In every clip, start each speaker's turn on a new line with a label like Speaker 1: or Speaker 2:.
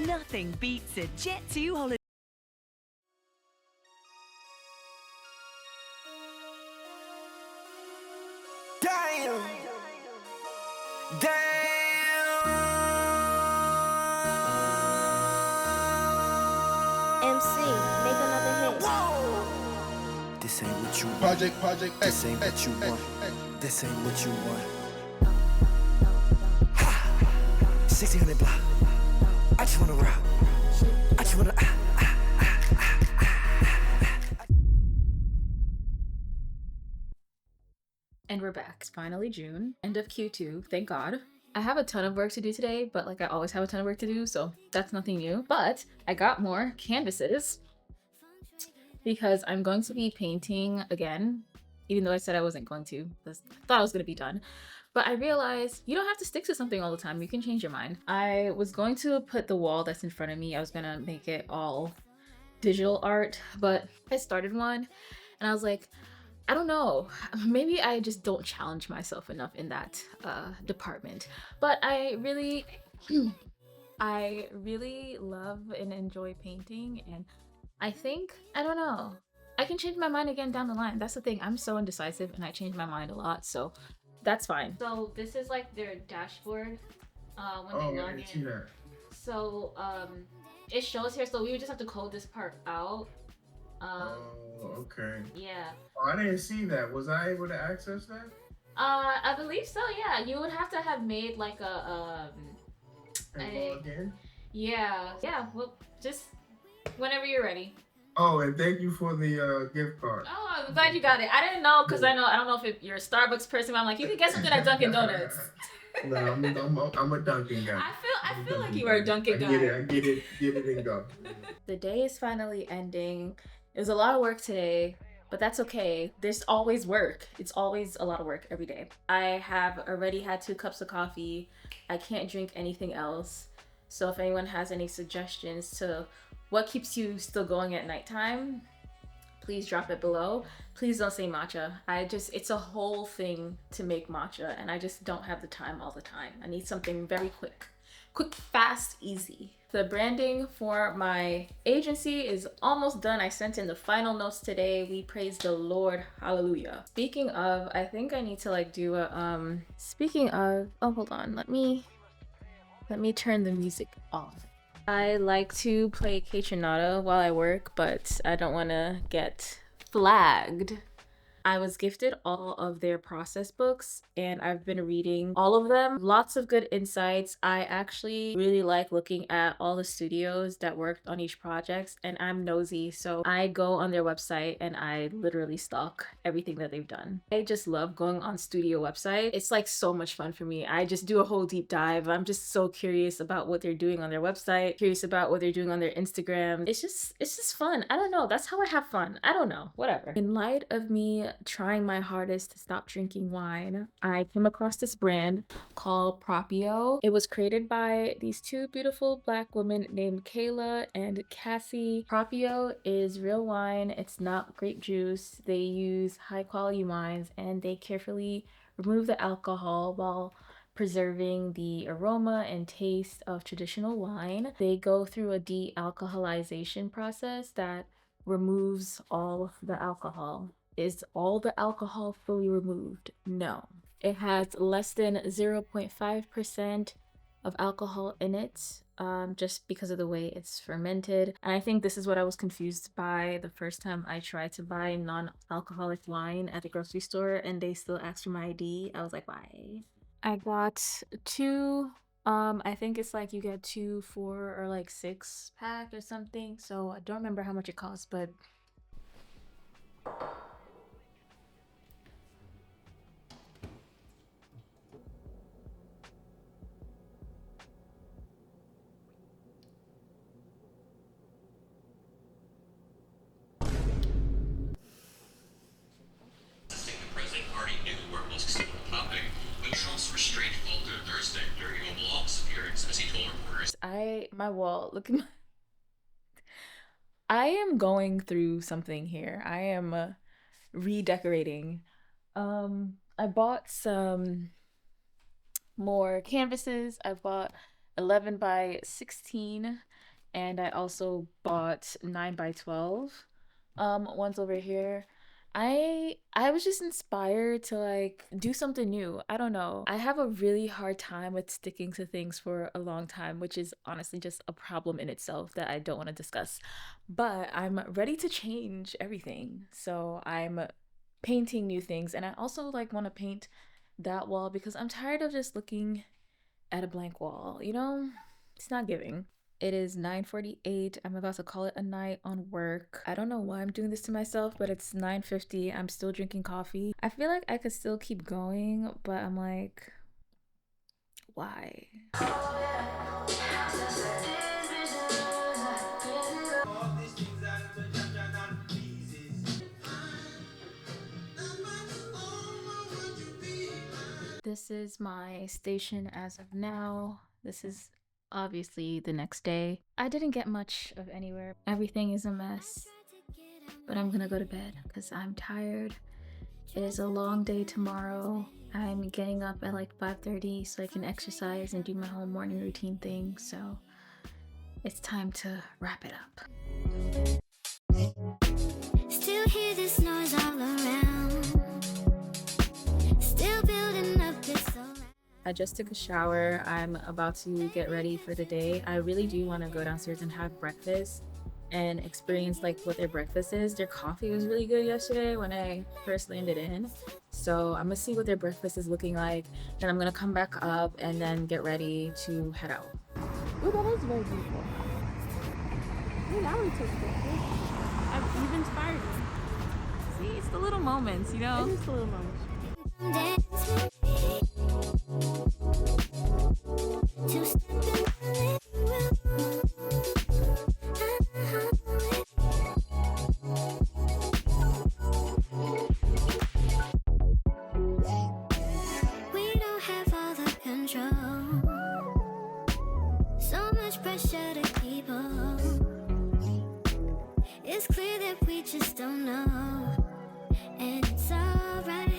Speaker 1: Nothing beats a Jet2 holiday.
Speaker 2: Damn! Damn!
Speaker 3: MC, make another hit.
Speaker 2: Whoa! This ain't what you want. Project. This ain't what you want. This ain't what you want. Ha! 1600 block. I just wanna rock. I just wanna.
Speaker 4: And we're back. It's finally June, end of Q2, thank God. I have a ton of work to do today, but like I always have a ton of work to do, so that's nothing new. But I got more canvases because I'm going to be painting again, even though I said I wasn't going to. I thought I was going to be done. But I realized you don't have to stick to something all the time. You can change your mind. I was going to put the wall that's in front of me, I was going to make it all digital art, but I started one and I was like, I don't know, maybe I just don't challenge myself enough in that department. But I really love and enjoy painting, and I think, I don't know, I can change my mind again down the line. That's the thing, I'm so indecisive and I change my mind a lot, so that's fine. So this is like their dashboard when they log in. See that. So it shows here, so we would just have to code this part out.
Speaker 5: Okay.
Speaker 4: Yeah.
Speaker 5: Oh, I didn't see that. Was I able to access that?
Speaker 4: I believe so, yeah. You would have to have made like a
Speaker 5: log in?
Speaker 4: Yeah, well, just whenever you're ready.
Speaker 5: Oh, and thank you for the gift card.
Speaker 4: Oh, I'm glad you got it. I didn't know, because I don't know if you're a Starbucks person, but I'm like, you can get something at Dunkin' Donuts.
Speaker 5: No, I'm a Dunkin' guy.
Speaker 4: I feel like you were a Dunkin' guy.
Speaker 5: I get it and go.
Speaker 4: The day is finally ending. It was a lot of work today, but that's okay. There's always work. It's always a lot of work every day. I have already had 2 cups of coffee. I can't drink anything else. So if anyone has any suggestions to what keeps you still going at nighttime, please drop it below. Please don't say matcha. It's a whole thing to make matcha, and I just don't have the time all the time. I need something very quick, fast, easy. The branding for my agency is almost done. I sent in the final notes today. We praise the Lord. Hallelujah. Speaking of, I think I need to like do a, oh, hold on. Let me turn the music off. I like to play Kaytranada while I work, but I don't want to get flagged. I was gifted all of their process books and I've been reading all of them. Lots of good insights. I actually really like looking at all the studios that worked on each project, and I'm nosy, so I go on their website and I literally stalk everything that they've done. I just love going on studio website. It's like so much fun for me. I just do a whole deep dive. I'm just so curious about what they're doing on their website, curious about what they're doing on their Instagram. It's just fun. I don't know. That's how I have fun. I don't know. Whatever. In light of me trying my hardest to stop drinking wine, I came across this brand called Proprio. It was created by these 2 beautiful Black women named Kayla and Cassie. Proprio is real wine. It's not grape juice. They use high quality wines and they carefully remove the alcohol while preserving the aroma and taste of traditional wine. They go through a de-alcoholization process that removes all the alcohol. Is all the alcohol fully removed? No. It has less than 0.5% of alcohol in it, just because of the way it's fermented. And I think this is what I was confused by the first time I tried to buy non-alcoholic wine at the grocery store and they still asked for my ID. I was like, why? I got 2, I think it's like you get 2, 4, or like 6 pack or something. So I don't remember how much it costs, but my wall, look at my I am going through something here. I am redecorating. I bought some more canvases. I bought 11 by 16 And I also bought 9x12 ones over here. I was just inspired to like do something new. I don't know. I have a really hard time with sticking to things for a long time, which is honestly just a problem in itself that I don't want to discuss. But I'm ready to change everything. So I'm painting new things, and I also like want to paint that wall because I'm tired of just looking at a blank wall, you know? It's not giving. It is 9:48. I'm about to call it a night on work. I don't know why I'm doing this to myself, but it's 9:50. I'm still drinking coffee. I feel like I could still keep going, but I'm like, why? This is my station as of now. This is obviously the next day. I didn't get much of anywhere. Everything is a mess. But I'm gonna go to bed because I'm tired. It is a long day tomorrow. I'm getting up at like 5:30 so I can exercise and do my whole morning routine thing. So it's time to wrap it up. Still hear this noise all around. Still building up this all. I just took a shower. I'm about to get ready for the day. I really do want to go downstairs and have breakfast and experience like what their breakfast is. Their coffee was really good yesterday when I first landed in. So I'm gonna see what their breakfast is looking like. Then I'm gonna come back up and then get ready to head out. Ooh, that is very beautiful. Ooh, that one tastes good. You've inspired me. See, it's the little moments, you know? It is the little moments. We don't have all the control. So much pressure to keep up. It's clear that we just don't know. And it's alright.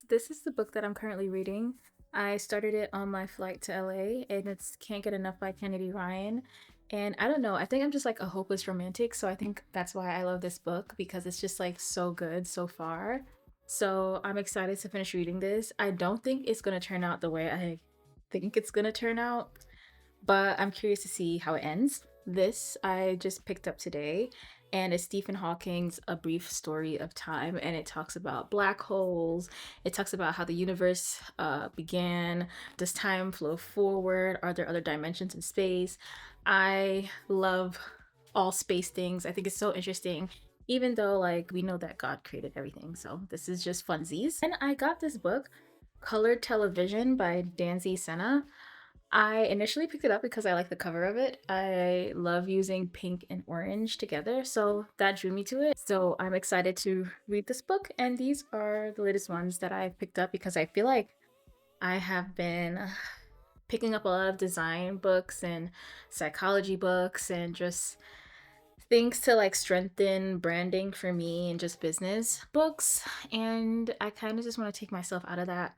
Speaker 4: This is the book that I'm currently reading. I started it on my flight to LA, and it's Can't Get Enough by Kennedy Ryan. And I don't know, I think I'm just like a hopeless romantic, so I think that's why I love this book, because it's just like so good so far. So I'm excited to finish reading this. I don't think it's gonna turn out the way I think it's gonna turn out, but I'm curious to see how it ends. This I just picked up today, and it's Stephen Hawking's A Brief Story of Time, and it talks about black holes. It talks about how the universe began. Does time flow forward? Are there other dimensions in space? I love all space things. I think it's so interesting, even though like we know that God created everything. So this is just funsies. And I got this book, Colored Television by Danzy Senna. I initially picked it up because I like the cover of it. I love using pink and orange together, so that drew me to it. So I'm excited to read this book, and these are the latest ones that I've picked up because I feel like I have been picking up a lot of design books and psychology books and just things to like strengthen branding for me and just business books, and I kind of just want to take myself out of that.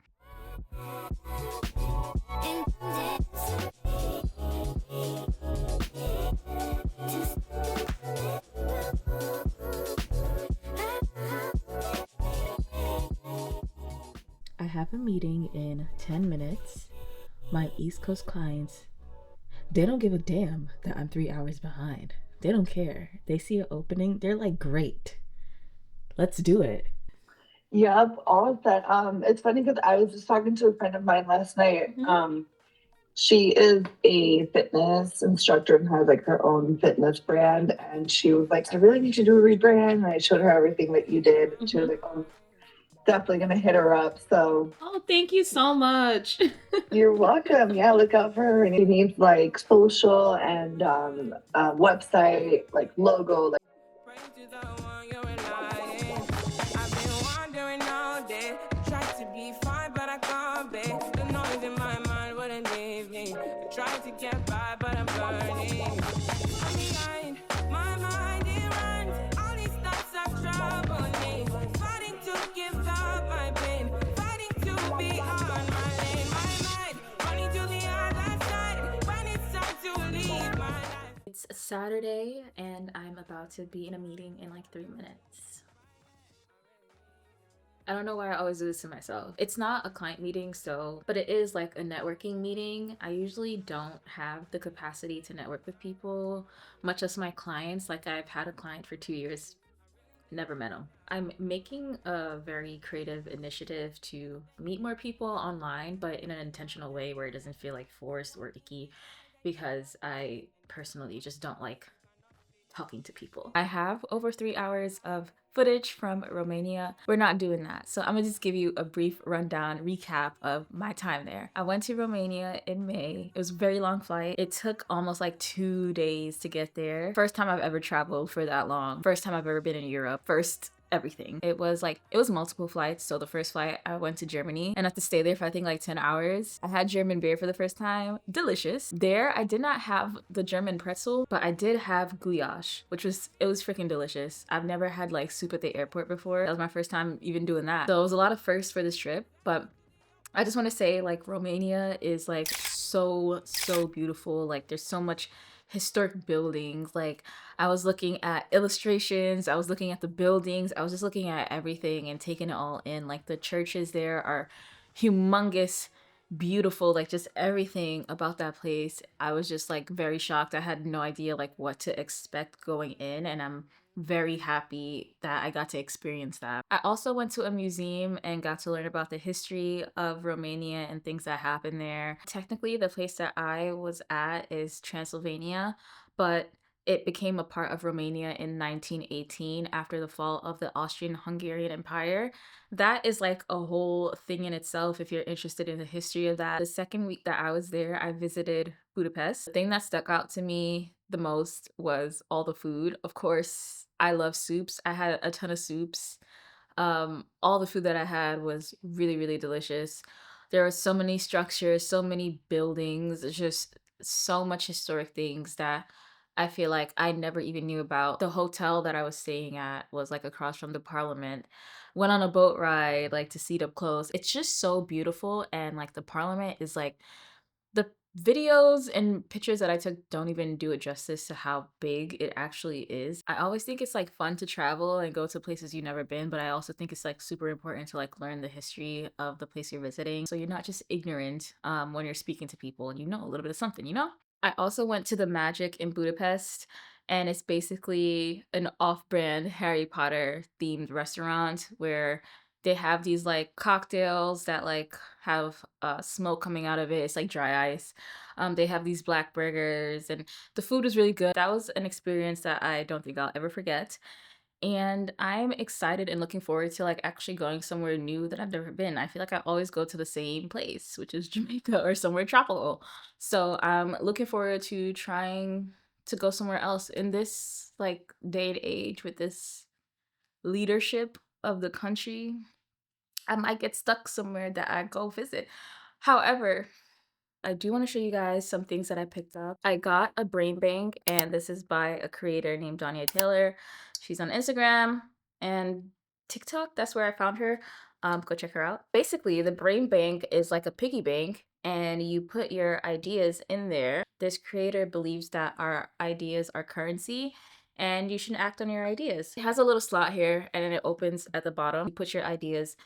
Speaker 4: I have a meeting in 10 minutes. My East Coast clients, they don't give a damn that I'm 3 hours behind. They don't care. They see an opening, they're like, great, let's do it.
Speaker 3: Yep, all of that. It's funny because I was just talking to a friend of mine last night. She is a fitness instructor and has like her own fitness brand, and she was like, I really need to do a rebrand. And I showed her everything that you did. She was like, oh, definitely gonna hit her up. So
Speaker 4: thank you so much.
Speaker 3: You're welcome. Yeah, look out for her. And she needs like social and website, like logo.
Speaker 6: Trying to get by, but I'm burning. My mind, it runs. All these thoughts are troubling me. Fighting to give up my pain. Fighting to be on my lane. My mind, running to
Speaker 4: Saturday, and I'm about to be in a meeting in like 3 minutes. I don't know why I always do this to myself. It's not a client meeting, but it is like a networking meeting. I usually don't have the capacity to network with people, much as my clients. Like, I've had a client for 2 years, never met him. I'm making a very creative initiative to meet more people online, but in an intentional way where it doesn't feel like forced or icky, because I personally just don't like talking to people. I have over 3 hours of footage from Romania. We're not doing that. So I'm gonna just give you a brief rundown recap of my time there. I went to Romania in May. It was a very long flight. It took almost like 2 days to get there. First time I've ever traveled for that long. First time I've ever been in Europe. First everything. It was multiple flights. So the first flight I went to Germany and I had to stay there for I think like 10 hours. I had German beer for the first time. Delicious. There I did not have the German pretzel, but I did have goulash, it was freaking delicious. I've never had like soup at the airport before. That was my first time even doing that. So it was a lot of firsts for this trip, but I just want to say, like, Romania is like so beautiful. Like, there's so much historic buildings. Like, I was looking at illustrations, I was looking at the buildings, I was just looking at everything and taking it all in. Like, the churches there are humongous, beautiful, like just everything about that place. I was just like very shocked. I had no idea like what to expect going in, and I'm very happy that I got to experience that. I also went to a museum and got to learn about the history of Romania and things that happened there. Technically, the place that I was at is Transylvania, but it became a part of Romania in 1918 after the fall of the Austrian-Hungarian Empire. That is like a whole thing in itself if you're interested in the history of that. The second week that I was there, I visited Budapest. The thing that stuck out to me the most was all the food. Of course, I love soups. I had a ton of soups. All the food that I had was really delicious. There were so many structures, so many buildings, just so much historic things that I feel like I never even knew about. The hotel that I was staying at was like across from the parliament. Went on a boat ride, like to see it up close. It's just so beautiful, and like the parliament is like, the videos and pictures that I took don't even do it justice to how big it actually is. I always think it's like fun to travel and go to places you've never been, but I also think it's like super important to like learn the history of the place you're visiting, so you're not just ignorant when you're speaking to people and you know a little bit of something, you know? I also went to the Magic in Budapest, and it's basically an off-brand Harry Potter themed restaurant where they have these like cocktails that like have smoke coming out of it. It's like dry ice. They have these black burgers, and the food was really good. That was an experience that I don't think I'll ever forget. And I'm excited and looking forward to like actually going somewhere new that I've never been. I feel like I always go to the same place, which is Jamaica or somewhere tropical. So I'm looking forward to trying to go somewhere else in this like day and age with this leadership of the country. I might get stuck somewhere that I go visit. However, I do want to show you guys some things that I picked up. I got a brain bank, and this is by a creator named Danya Taylor. She's on Instagram and TikTok. That's where I found her. Go check her out. Basically, the brain bank is like a piggy bank, and you put your ideas in there. This creator believes that our ideas are currency, and you should act on your ideas. It has a little slot here, and then it opens at the bottom. You put your ideas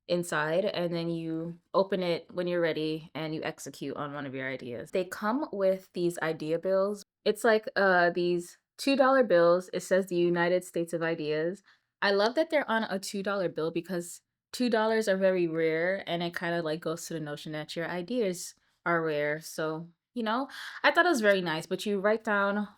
Speaker 4: inside, and then you open it when you're ready and you execute on one of your ideas. They come with these idea bills. It's like these $2 bills. It says the United States of Ideas. I love that they're on a $2 bill because $2 are very rare, and it kind of like goes to the notion that your ideas are rare. So, you know, I thought it was very nice. But you write down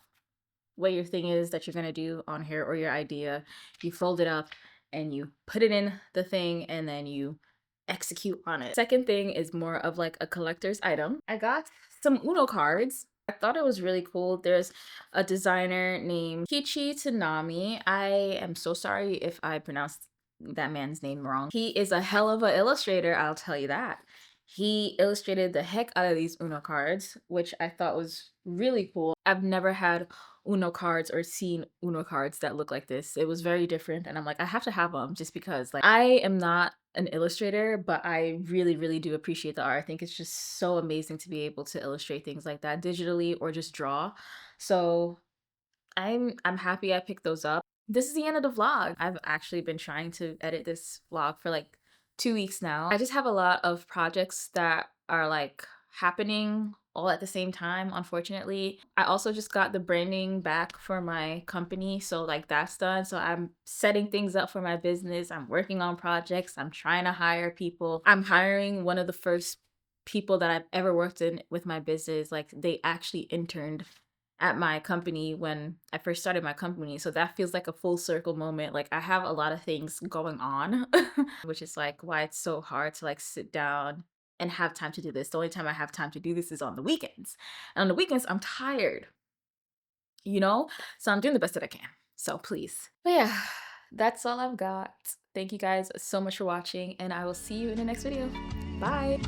Speaker 4: what your thing is that you're gonna do on here, or your idea. You fold it up and you put it in the thing, and then you execute on it. Second thing is more of like a collector's item. I got some Uno cards. I thought it was really cool. There's a designer named Kichi Tanami. I am so sorry if I pronounced that man's name wrong. He is a hell of an illustrator, I'll tell you that. He illustrated the heck out of these Uno cards, which I thought was really cool. I've never had Uno cards or seen Uno cards that look like this. It was very different, and I'm like, I have to have them just because like I am not an illustrator, but I really do appreciate the art. I think it's just so amazing to be able to illustrate things like that digitally or just draw. So I'm happy I picked those up. This is the end of the vlog. I've actually been trying to edit this vlog for like 2 weeks now. I just have a lot of projects that are like happening all at the same time, unfortunately. I also just got the branding back for my company, so like that's done. So I'm setting things up for my business. I'm working on projects. I'm trying to hire people. I'm hiring one of the first people that I've ever worked in with my business. Like they actually interned at my company when I first started my company. So that feels like a full circle moment. Like I have a lot of things going on, which is like why it's so hard to like sit down and have time to do this. The only time I have time to do this is on the weekends. And on the weekends, I'm tired, you know? So I'm doing the best that I can. So please. But yeah, that's all I've got. Thank you guys so much for watching, and I will see you in the next video. Bye.